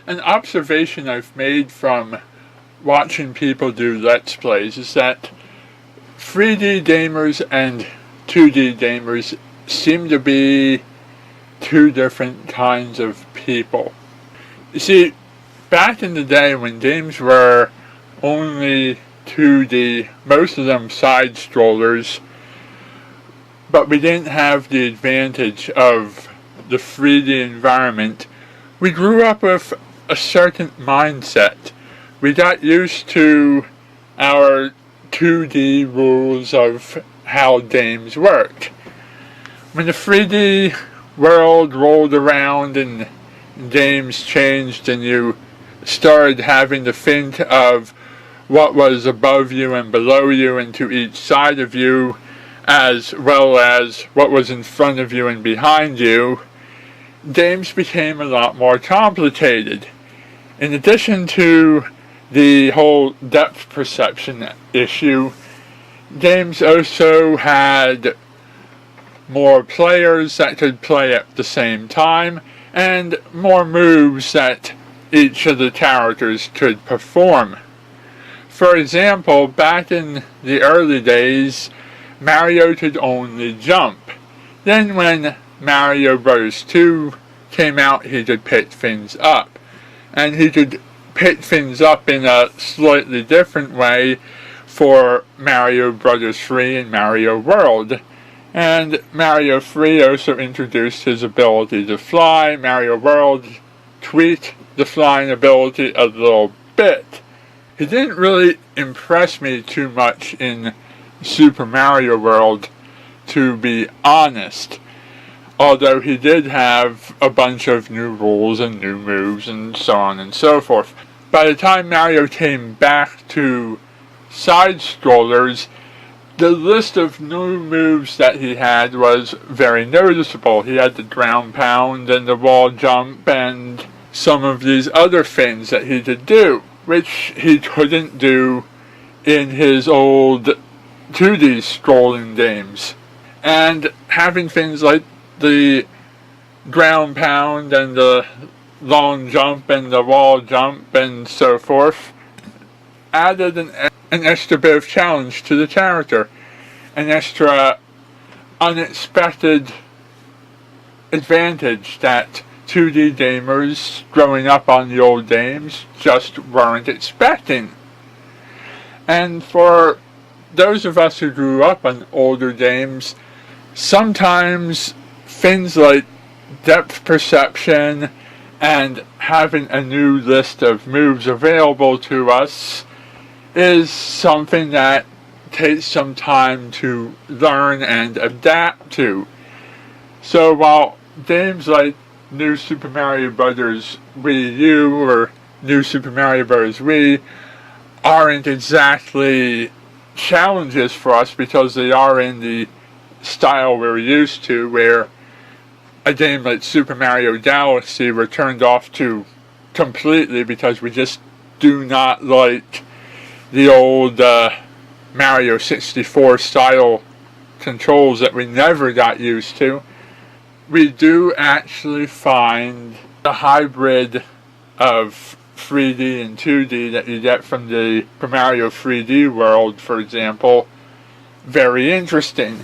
An observation I've made from watching people do Let's Plays is that 3D gamers and 2D gamers seem to be two different kinds of people. You see, back in the day when games were only 2D, most of them side-scrollers, but we didn't have the advantage of the 3D environment, we grew up with a certain mindset. We got used to our 2D rules of how games work. When the 3D world rolled around and games changed and you started having to think of what was above you and below you and to each side of you, as well as what was in front of you and behind you, games became a lot more complicated. In addition to the whole depth perception issue, games also had more players that could play at the same time, and more moves that each of the characters could perform. For example, back in the early days, Mario could only jump. Then when Mario Bros. 2 came out, he could pick things up. And he could pick things up in a slightly different way for Mario Bros. 3 and Mario World. And Mario 3 also introduced his ability to fly. Mario World tweaked the flying ability a little bit. He didn't really impress me too much in Super Mario World, to be honest. Although he did have a bunch of new rules and new moves and so on and so forth. By the time Mario came back to side-scrollers, the list of new moves that he had was very noticeable. He had the ground pound and the wall jump and some of these other things that he could do, which he couldn't do in his old 2D scrolling games. And having things like the ground pound and the long jump and the wall jump and so forth added an extra bit of challenge to the character, an extra unexpected advantage that 2D gamers growing up on the old games just weren't expecting. And for those of us who grew up on older games, sometimes things like depth perception and having a new list of moves available to us is something that takes some time to learn and adapt to. So while games like New Super Mario Bros. Wii U or New Super Mario Bros. Wii aren't exactly challenges for us because they are in the style we're used to, where a game like Super Mario Galaxy we're turned off to completely because we just do not like the old Mario 64 style controls that we never got used to. We do actually find the hybrid of 3D and 2D that you get from the Super Mario 3D world, for example, very interesting.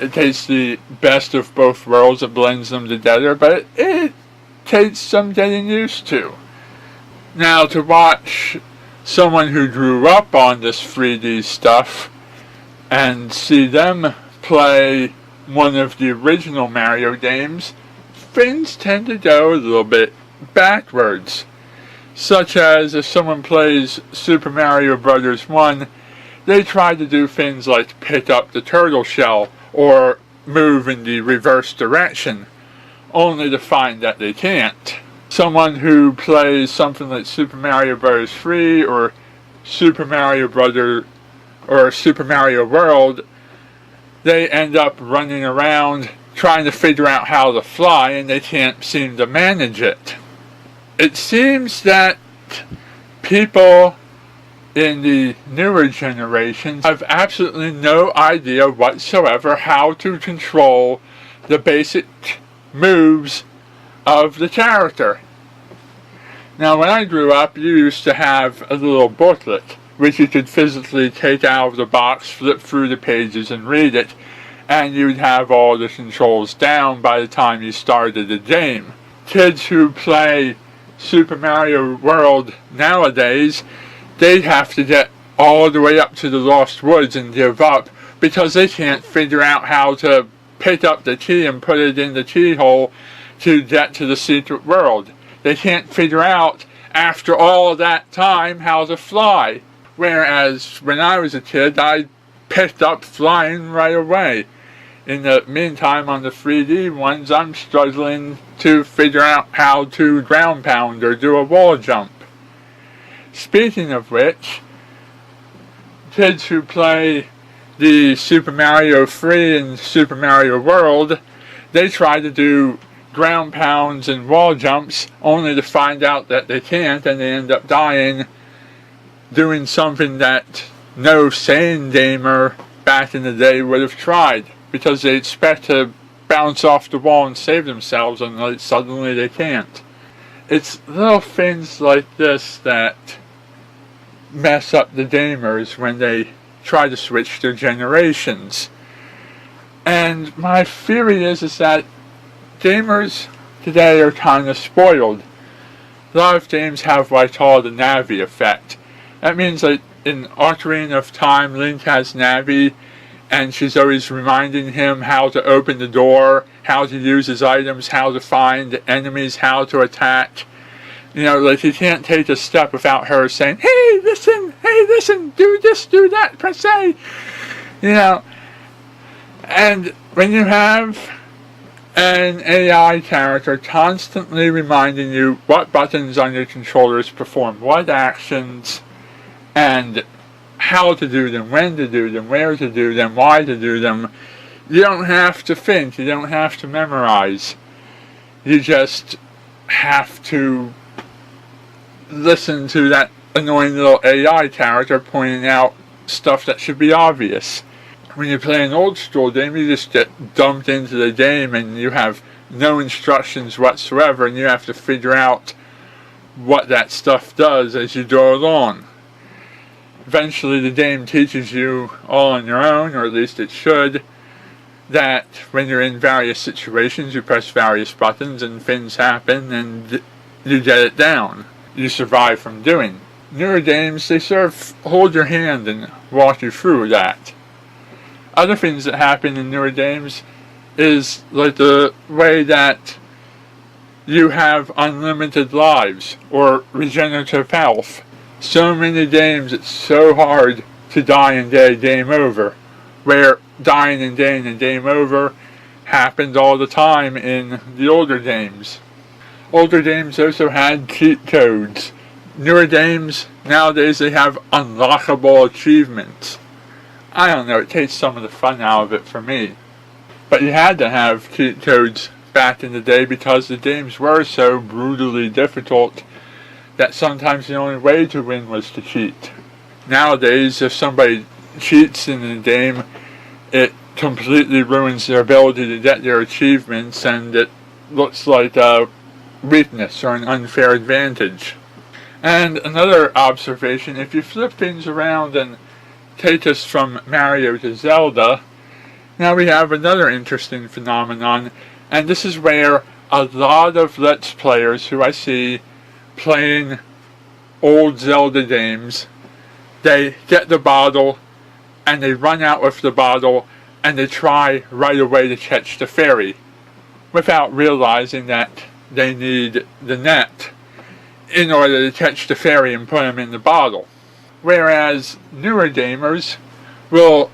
It takes the best of both worlds and blends them together, but it takes some getting used to. Now, to watch someone who grew up on this 3D stuff and see them play one of the original Mario games, things tend to go a little bit backwards. Such as if someone plays Super Mario Bros. 1, they try to do things like pick up the turtle shell or move in the reverse direction, only to find that they can't. Someone who plays something like Super Mario Bros. 3 or Super Mario Bros. Or Super Mario World, they end up running around trying to figure out how to fly, and they can't seem to manage it. It seems that people in the newer generations have absolutely no idea whatsoever how to control the basic moves of the character. Now, when I grew up, you used to have a little booklet, which you could physically take out of the box, flip through the pages, and read it, and you'd have all the controls down by the time you started the game. Kids who play Super Mario World nowadays, they'd have to get all the way up to the Lost Woods and give up because they can't figure out how to pick up the key and put it in the keyhole to get to the secret world. They can't figure out, after all that time, how to fly. Whereas when I was a kid, I picked up flying right away. In the meantime, on the 3D ones, I'm struggling to figure out how to ground pound or do a wall jump. Speaking of which, kids who play the Super Mario 3 and Super Mario World, they try to do ground pounds and wall jumps only to find out that they can't, and they end up dying doing something that no sane gamer back in the day would have tried, because they expect to bounce off the wall and save themselves, and suddenly they can't. It's little things like this that mess up the gamers when they try to switch their generations. And my theory is that gamers today are kind of spoiled. A lot of games have what I call the Navi effect. That means that in Ocarina of Time, Link has Navi, and she's always reminding him how to open the door, how to use his items, how to find enemies, how to attack. You know, like he can't take a step without her saying, hey, listen, do this, do that, press A. You know, and when you have an AI character constantly reminding you what buttons on your controllers perform what actions, and how to do them, when to do them, where to do them, why to do them, you don't have to think, you don't have to memorize. You just have to listen to that annoying little AI character pointing out stuff that should be obvious. When you play an old school game, you just get dumped into the game and you have no instructions whatsoever, and you have to figure out what that stuff does as you go along. Eventually the game teaches you all on your own, or at least it should, that when you're in various situations you press various buttons and things happen and you get it down. You survive from doing. Newer games, they sort of hold your hand and walk you through that. Other things that happen in newer games is like the way that you have unlimited lives or regenerative health. So many games, it's so hard to die and get game over, where dying and getting a game over happened all the time in the older games. Older games also had cheat codes. Newer games, nowadays, they have unlockable achievements. I don't know, it takes some of the fun out of it for me. But you had to have cheat codes back in the day because the games were so brutally difficult that sometimes the only way to win was to cheat. Nowadays, if somebody cheats in the game, it completely ruins their ability to get their achievements, and it looks like a weakness or an unfair advantage. And another observation, if you flip things around and take us from Mario to Zelda, now we have another interesting phenomenon, and this is where a lot of Let's Players who I see playing old Zelda games, they get the bottle and they run out with the bottle and they try right away to catch the fairy without realizing that they need the net in order to catch the fairy and put them in the bottle. Whereas newer gamers will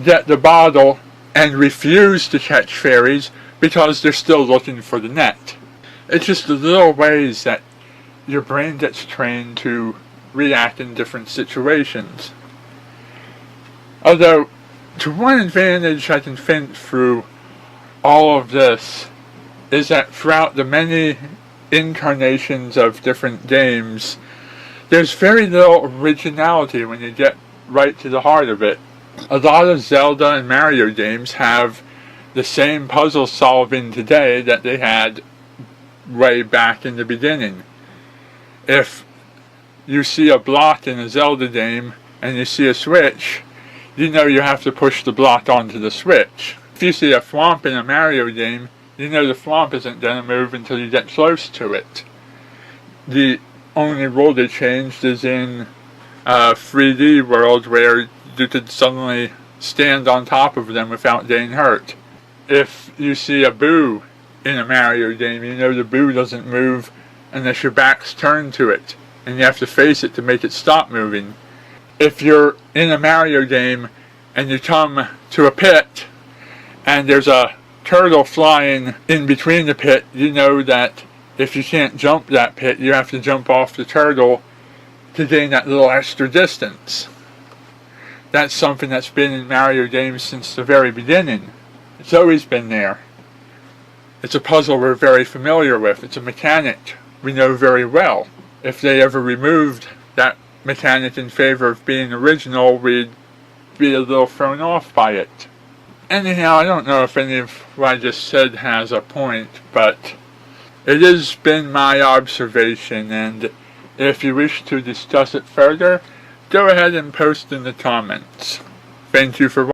get the bottle and refuse to catch fairies because they're still looking for the net. It's just the little ways that your brain gets trained to react in different situations. Although, to one advantage I can think through all of this is that throughout the many incarnations of different games, there's very little originality when you get right to the heart of it. A lot of Zelda and Mario games have the same puzzle solving today that they had way back in the beginning. If you see a block in a Zelda game and you see a switch, you know you have to push the block onto the switch. If you see a thwomp in a Mario game, you know the thwomp isn't going to move until you get close to it. The only rule they changed is in 3D world where you could suddenly stand on top of them without getting hurt. If you see a boo in a Mario game, you know the boo doesn't move unless your back's turned to it, and you have to face it to make it stop moving. If you're in a Mario game and you come to a pit and there's a turtle flying in between the pit, you know that if you can't jump that pit, you have to jump off the turtle to gain that little extra distance. That's something that's been in Mario games since the very beginning. It's always been there. It's a puzzle we're very familiar with. It's a mechanic we know very well. If they ever removed that mechanic in favor of being original, we'd be a little thrown off by it. Anyhow, I don't know if any of what I just said has a point, but it has been my observation, and if you wish to discuss it further, go ahead and post in the comments. Thank you for watching.